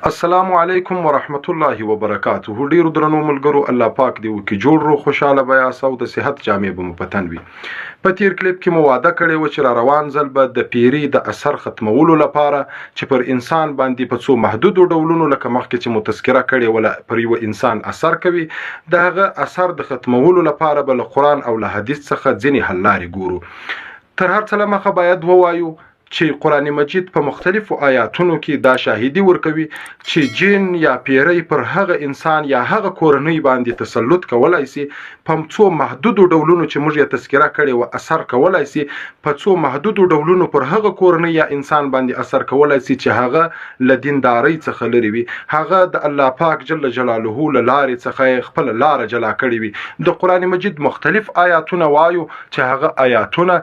السلام علیکم ورحمت الله وبرکاته. ډیرو درنو ملګرو، الله پاک دی وکي جوړ رو خوشاله بیا سو د صحت جامع به مپتن وي. په تیر کلیپ کې مو واده کړی و چې را روان ځل به د پیری د اثر ختمولو لپاره چې پر انسان باندې په څو محدودو ډولونو لکه مخکې چې مو تذکره کړې ولا پر یو انسان اثر کوي، د هغه اثر د ختمولو لپاره به له قرآن او له حدیث څخه ځینې حل لارې ګورو. تر هر څه مخه باید ووایو چې قرآن مجید په مختلفو آیاتونو کې دا شاهدی ورکوي چې جن یا پیری پر هغه انسان یا هغه کورنۍ باندې تسلط کولای شي، په څو محدودو ډولونو چې موږ یې تذکره کړې و اثر کولای شي، په څو محدودو ډولونو پر هغه کورنۍ یا انسان باندې اثر کولای شي چې هغه له دیندارۍ څخه لري وي، هغه د الله پاک جل جلاله له لارې څخه خپل لار جلا کړی وي. د قرآن مجید مختلف آیاتونه وایو چې هغه آیاتونه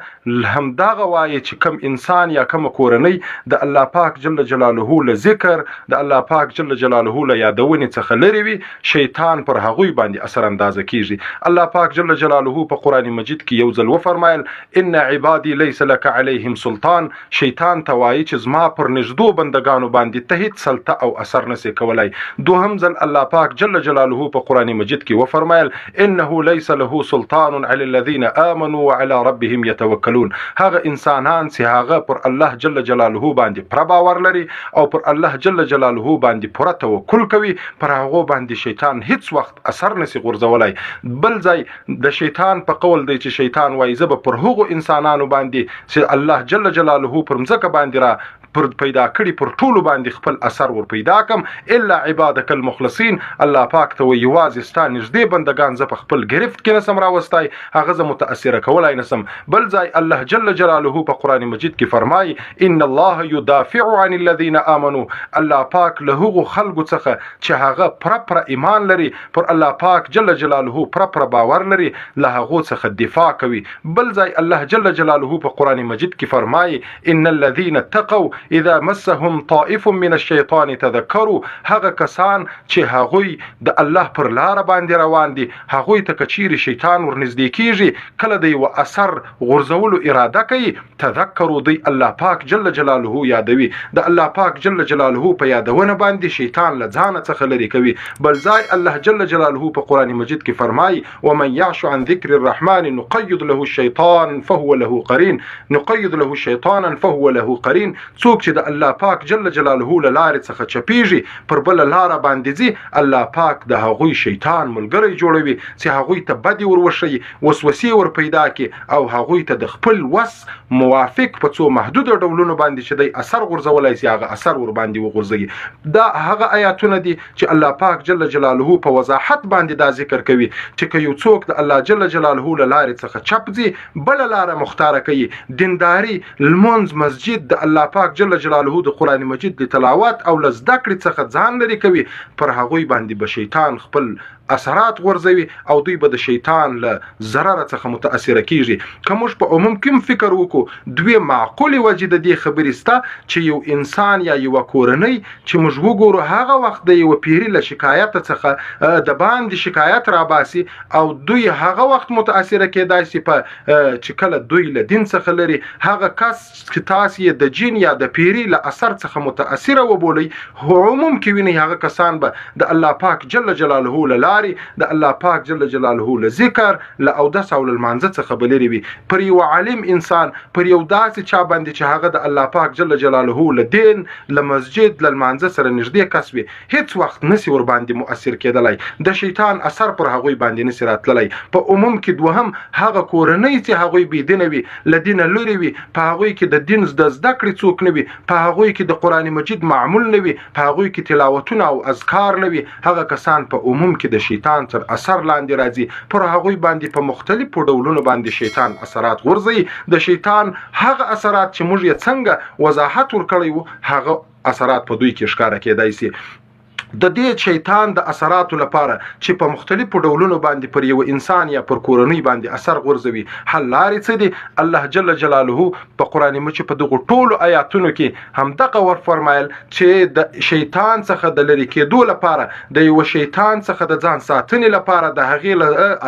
همدغه وایي چې کم انسان یا کوم کورنۍ د الله پاک جل جلاله له ذکر، د الله پاک جل جلاله له یادونې څخه لري وي، شیطان پر هغوی باندې اثر اندازه کیږي. الله پاک جل جلاله په قرآن مجید کې یو ځل وفرمایل ان عبادی لیس لك علیهم سلطان. شیطان ته وایي چې زما پر نږدو بندگانو باندې ته هیڅ سلطه او اثر نسي کولای. دوهم ځل الله پاک جل جلاله په قرآن مجید کې وفرمایل انه لیس له سلطان علی الذین آمنوا وعلى ربهم يتوکلون. هغه انسانان چې هغه پر الله جل جلاله باندې پر باور لري او پر الله جل جلاله باندې پر توکل کوي، پر هغه باندې شیطان هیڅ وخت اثر نسی غورځولای. بل ځای د شیطان په قول دی چې شیطان وایي زه به پر هغو انسانانو باندې چې الله جل جلاله پر مځکه باندې را پر پیدا کړي پر ټولو باندې خپل اثر ور پیدا کم الا عبادک المخلصین. الله پاک ته وی یوازې ستا نږدې بندگان زه په خپل گرفت کې نسم راوستای، هغه زه متاثر کولای نسم. بل ځای الله جل جلاله په قرآن مجید کې فرمای ان الله يدافع عن الذين امنوا. الله پاک له هغو خلکو څخه چې هغه پر ایمان لري، پر الله پاک جل جلاله پر باور لري، له هغو څخه دفاع کوي. بل ځای الله جل جلاله په قرآن مجید کې فرمای ان الذين اتقوا اذا مسهم طائف من الشیطان تذکروا. هغه کسان چې هغوی د الله پر لار باندې روان دي، هغوی ته کچیر شیطان ورنږدې کیږي، کله دی و اثر غورځولو اراده کوي، تذکروا دی الله پاک جل جلاله یادوي. د الله پاک جل جلاله په یادونه باندې شیطان له ځانه څخه لري کوي. بل ځای الله جل جلاله په قرآن مجید کې فرمای ومن يعش عن ذکر الرحمن نقید له الشیطان فهو له قرین. نقید له شیطانا فهو له قرین. څوک چې د الله پاک جل جلاله له لارې څخه چپیږي، پر بل لار باندې ځي، الله پاک د هغوی شیطان ملګری جوړوي چې هغوی ته بدی ورورشي، وسوسې ور پیدا کی او هغوی ته د خپل وس موافق په څو محدود ډولونو باندې چې د اثر غورځولای شي هغه اثر ور باندې وغورځي. دا هغه آیاتونه دي چې الله پاک جل جلاله په وضاحت باندې دا ذکر کوي چې یو څوک د الله جل جلاله له لارې څخه چپ ځي، بل لار مختار کوي، دینداری، المنز، مسجد د الله پاک جل جلاله د قرآن مجید د تلاوت او لزده کړې څخه ځان لري کوي، پر هغوی باندې به شیطان خپل اثرات غورځوي او دوی به د شیطان له ضرر څخه متاثر کیږي. که موږ په عموم کې فکر وکړو، دوی معقولې وجې د دې خبرې سته چې یو انسان یا یو کورنۍ چې موږ وګورو هغه وخت د یو پیری له شکایت څخه د باندې شکایت را باسي او دوی هغه وخت متاثر کېدای شي په چې کله دوی له دین څخه لري، هغه کس چې تاسو د جن یا د پیری له اثر څخه متاثر وبولي، عموم کې ویني هغه کسان به د الله پاک جل جلاله له د الله پاک جل جلاله له ذکر له اودس او لمانځه څخه بلری وي. پر یو عالم انسان، پر یو داسې چا باندې چې هغه د الله پاک جل جلاله له دین، له مسجد، له لمانځه سره نږدې کس وي، هیڅ وخت نسی ور باندې مؤثر کېدلای، د شیطان اثر پر هغوی باندې نسی راتللی. په عموم کې دوهم هغه کورنۍ چې هغوی بې دینه وي، له دینه لرې وي، په هغوی کې د دین د زده کړې څوک نه وي، په هغوی کې د قرآن مجید معمول نه وي، په هغوی کې تلاوتونه او اذکار نه وي، هغه کسان په عموم کې د شیطان تر اثر لاندې راځي، پر هغوی باندې په مختلفو ډولونو باندې شیطان اثرات غورځي. د شیطان هغه اثرات چې موږ یې څنګه وضاحت ورکړی وو، هغه اثرات په دوی کې ښکاره کېدای شي. د دې شیطان د اثراتو لپاره چې په مختلفو ډولونو باندې پر یو انسان یا پر کورنۍ باندې اثر غورځوي حل لارې څه دي؟ الله جل جلاله په قرآن مجید په دغو ټولو آیاتونو کې هم دغه ور فرمایل چې د شیطان څخه د لرې کېدو لپاره، د یو شیطان څخه د ځان ساتنې لپاره، د هغې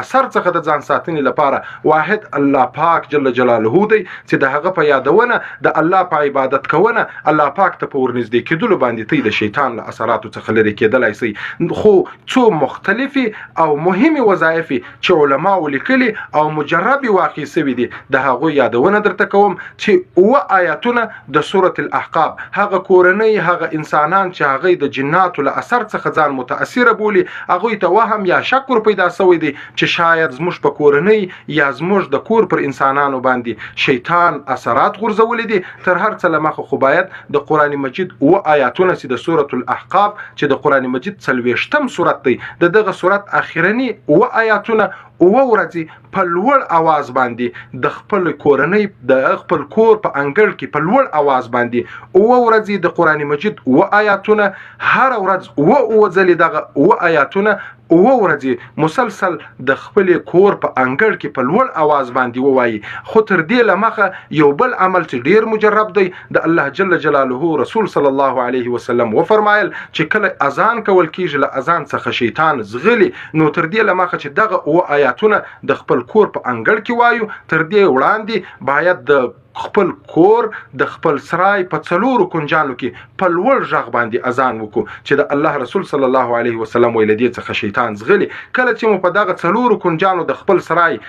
اثر څخه د ځان ساتنې لپاره واحد الله پاک جل جلاله دی چې د هغه په یادونه، د الله په عبادت کونه الله پاک ته په ورنږدې کېدلو باندې تی د شیطان له اثراتو څخه لرې کېدلای شي. خو څو مختلفي او مهمه وظایف چې علما ولیکلي او مجربي واقع شوي دي د هغه یادونه درته کوم چې او آیاتونه د سورة الاحقاف هغه کورنۍ، هغه انسانان چې هغه د جناتو له اثر څخه ځان متاثر بولي، هغه ته وهم یا شک ور پیدا شوی دی چې شاید زموږ په کورنۍ یا زموږ د کور پر انسانانو باندې شیطان اثرات غورځولې دي. تر هر څه لمخه خو باید د قرآن مجید او آیاتونه چې د سورة الاحقاف چې د قرآن مجید 40م سورت دی، د دغه سورت اخرنی او آیاتونه او ورځي په لوړ आवाज باندې د خپل کورنۍ، د خپل کور په انګړ کې په لوړ आवाज باندې او ورځي د قرآن مجید او آیاتونه هر ورځ او ځلې دغه او آیاتونه او ورځي مسلسل د خپل کور په انګړ کې په لوړ आवाज باندې ووایي. خو تر دې لمخه یو بل عمل چې ډیر مجرب دی، د الله جل جلاله رسول صلی الله علیه وسلم و فرمایل چې کله اذان کول کیږي له اذان څخه شیطان زغلی، نو تر دې لمخه چې دغه او آیاتونه د خپل کور په انګړ کې وایو، تر دې وړاندې باید د خپل کور د خپل سرای په 4 کنجانو کې په لوړ غږ باندې اذان وکړو چې د الله رسول صلی الله علیه وسلم ویل دي څخه شیطان زغلی. کله چې مو په دغه 4 کنجانو د خپل سرای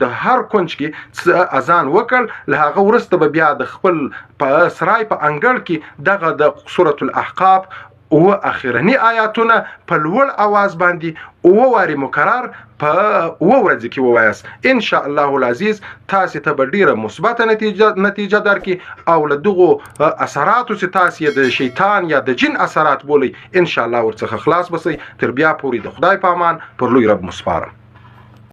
د هر کنج کې اذان وکړ، له هغه وروسته به بیا د خپل په سرای په انګړ کې دغه د سورة الاحقاف او اخرنی آیاتونه په لوړ आवाज باندې او واري مکرر په او ورځ کې ووایاست. ان شاء الله العزیز تاسو ته به ډیره مثبت نتیجه درکې او له دغه اثراتو چې تاسو د شیطان یا د جن اثرات بولي ان شاء الله ورڅخه خلاص بسئ. تر بیا پورې د خدای په امان پر لوی رب مسپارم.